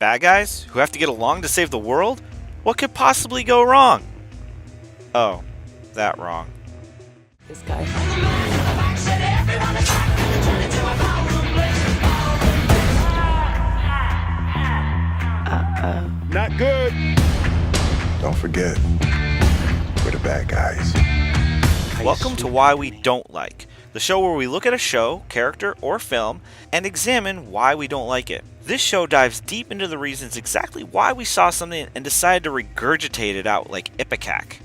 Bad guys who have to get along to save the world? What could possibly go wrong? Oh, that wrong. This guy. Not good. Don't forget, we're the bad guys. Welcome to Why We Don't Like, the show where we look at a show, character, or film and examine why we don't like it. This show dives deep into the reasons exactly why we saw something and decided to regurgitate it out like Ipecac.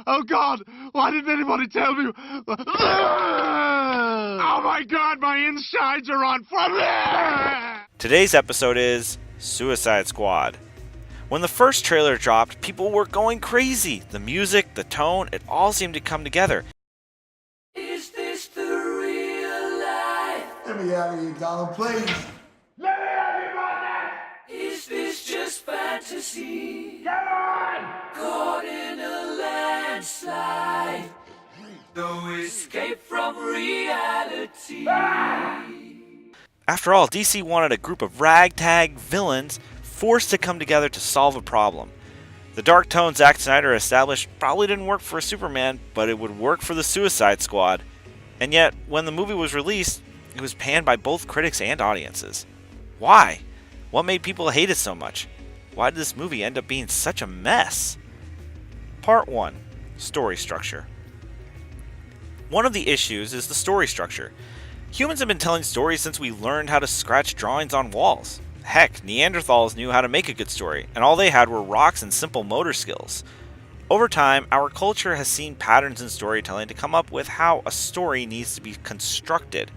Oh God! Why didn't anybody tell me? Oh my God! My insides are on fire! Today's episode is Suicide Squad. When the first trailer dropped, people were going crazy. The music, the tone, it all seemed to come together. Is this the real life? Let me out of here, Donald, please. Let me have you, Batman! Is this just fantasy? Come on! Caught in a landslide. No escape from reality. After all, DC wanted a group of ragtag villains forced to come together to solve a problem. The dark tone Zack Snyder established probably didn't work for Superman, but it would work for the Suicide Squad. And yet, when the movie was released, it was panned by both critics and audiences. Why? What made people hate it so much? Why did this movie end up being such a mess? Part 1. Story structure. One of the issues is the story structure. Humans have been telling stories since we learned how to scratch drawings on walls. Heck, Neanderthals knew how to make a good story, and all they had were rocks and simple motor skills. Over time, our culture has seen patterns in storytelling to come up with how a story needs to be constructed.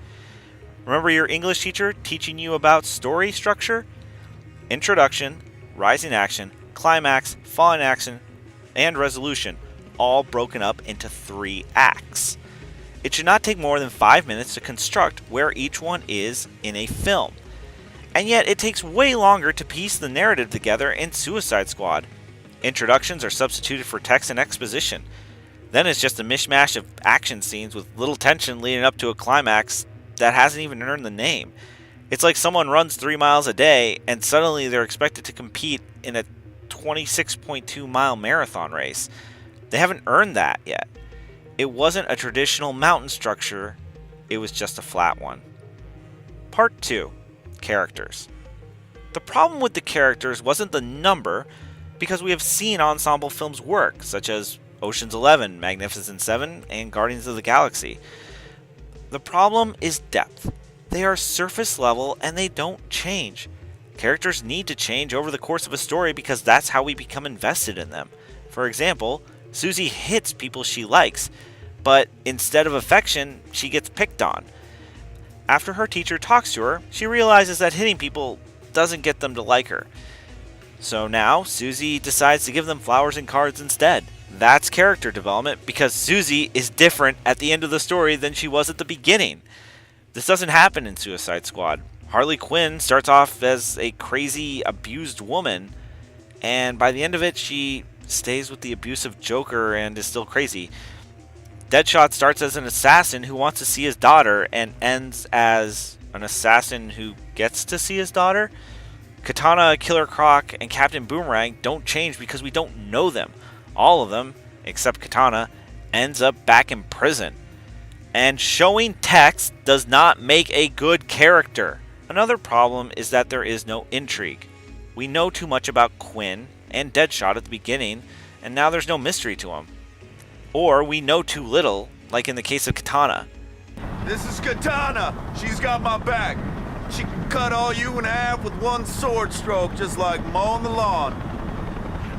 Remember your English teacher teaching you about story structure? Introduction, rising action, climax, falling action, and resolution, all broken up into 3 acts. It should not take more than 5 minutes to construct where each one is in a film. And yet it takes way longer to piece the narrative together in Suicide Squad. Introductions are substituted for text and exposition. Then it's just a mishmash of action scenes with little tension leading up to a climax that hasn't even earned the name. It's like someone runs 3 miles a day and suddenly they're expected to compete in a 26.2 mile marathon race. They haven't earned that yet. It wasn't a traditional mountain structure, it was just a flat one. Part 2. Characters. The problem with the characters wasn't the number, because we have seen ensemble films work, such as Ocean's 11, Magnificent 7, and Guardians of the Galaxy. The problem is depth. They are surface level and they don't change. Characters need to change over the course of a story because that's how we become invested in them. For example, Susie hits people she likes, but instead of affection, she gets picked on. After her teacher talks to her, she realizes that hitting people doesn't get them to like her. So now, Susie decides to give them flowers and cards instead. That's character development because Susie is different at the end of the story than she was at the beginning. This doesn't happen in Suicide Squad. Harley Quinn starts off as a crazy, abused woman, and by the end of it, she stays with the abusive Joker and is still crazy. Deadshot starts as an assassin who wants to see his daughter and ends as an assassin who gets to see his daughter. Katana, Killer Croc, and Captain Boomerang don't change because we don't know them. All of them, except Katana, ends up back in prison. And showing text does not make a good character. Another problem is that there is no intrigue. We know too much about Quinn and Deadshot at the beginning, and now there's no mystery to them. Or we know too little, like in the case of Katana. This is Katana. She's got my back. She can cut all you in half with one sword stroke, just like mowing the lawn.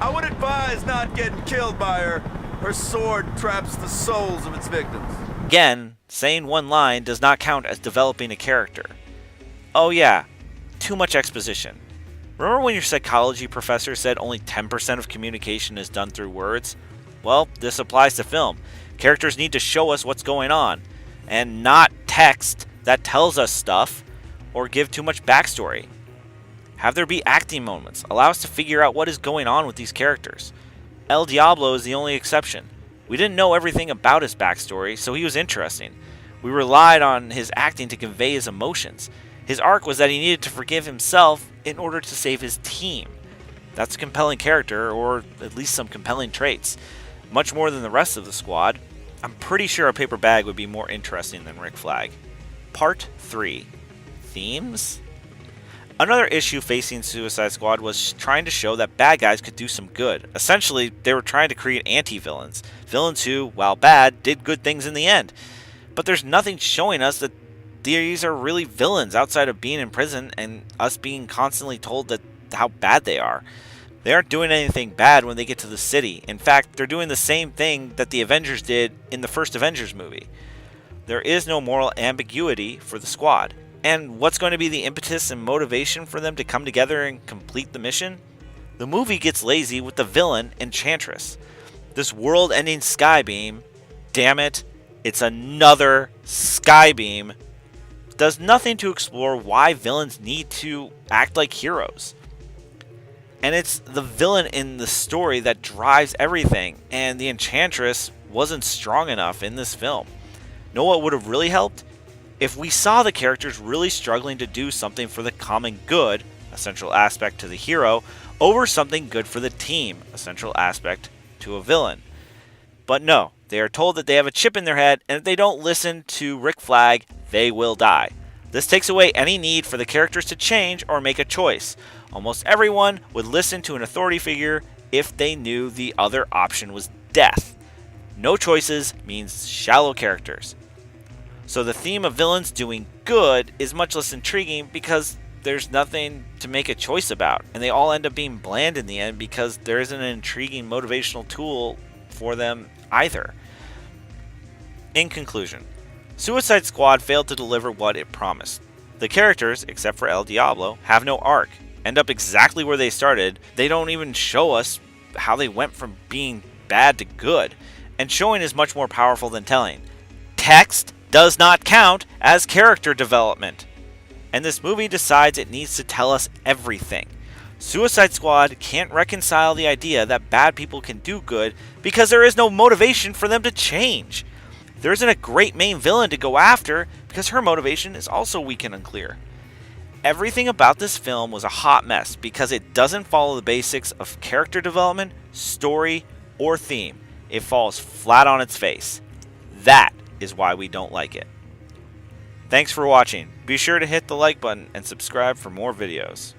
I would advise not getting killed by her. Her sword traps the souls of its victims. Again, saying one line does not count as developing a character. Oh yeah, too much exposition. Remember when your psychology professor said only 10% of communication is done through words? Well, this applies to film. Characters need to show us what's going on, and not text that tells us stuff or give too much backstory. Have there be acting moments. Allow us to figure out what is going on with these characters. El Diablo is the only exception. We didn't know everything about his backstory, so he was interesting. We relied on his acting to convey his emotions. His arc was that he needed to forgive himself in order to save his team. That's a compelling character, or at least some compelling traits. Much more than the rest of the squad. I'm pretty sure a paper bag would be more interesting than Rick Flag. Part 3. Themes? Another issue facing Suicide Squad was trying to show that bad guys could do some good. Essentially, they were trying to create anti-villains. Villains who, while bad, did good things in the end. But there's nothing showing us that these are really villains outside of being in prison and us being constantly told that how bad they are. They aren't doing anything bad when they get to the city. In fact, they're doing the same thing that the Avengers did in the first Avengers movie. There is no moral ambiguity for the squad. And what's going to be the impetus and motivation for them to come together and complete the mission? The movie gets lazy with the villain, Enchantress. This world-ending Skybeam, damn it, it's another Skybeam, does nothing to explore why villains need to act like heroes. And it's the villain in the story that drives everything, and the Enchantress wasn't strong enough in this film. Know what would have really helped? If we saw the characters really struggling to do something for the common good, a central aspect to the hero, over something good for the team, a central aspect to a villain. But no, they are told that they have a chip in their head, and if they don't listen to Rick Flag, they will die. This takes away any need for the characters to change or make a choice. Almost everyone would listen to an authority figure if they knew the other option was death. No choices means shallow characters. So the theme of villains doing good is much less intriguing because there's nothing to make a choice about, and they all end up being bland in the end because there isn't an intriguing motivational tool for them either. In conclusion, Suicide Squad failed to deliver what it promised. The characters, except for El Diablo, have no arc, end up exactly where they started. They don't even show us how they went from being bad to good, and showing is much more powerful than telling. Text does not count as character development, and this movie decides it needs to tell us everything. Suicide Squad can't reconcile the idea that bad people can do good because there is no motivation for them to change. There isn't a great main villain to go after because her motivation is also weak and unclear. Everything about this film was a hot mess because it doesn't follow the basics of character development, story, or theme. It falls flat on its face. That is why we don't like it. Thanks for watching. Be sure to hit the like button and subscribe for more videos.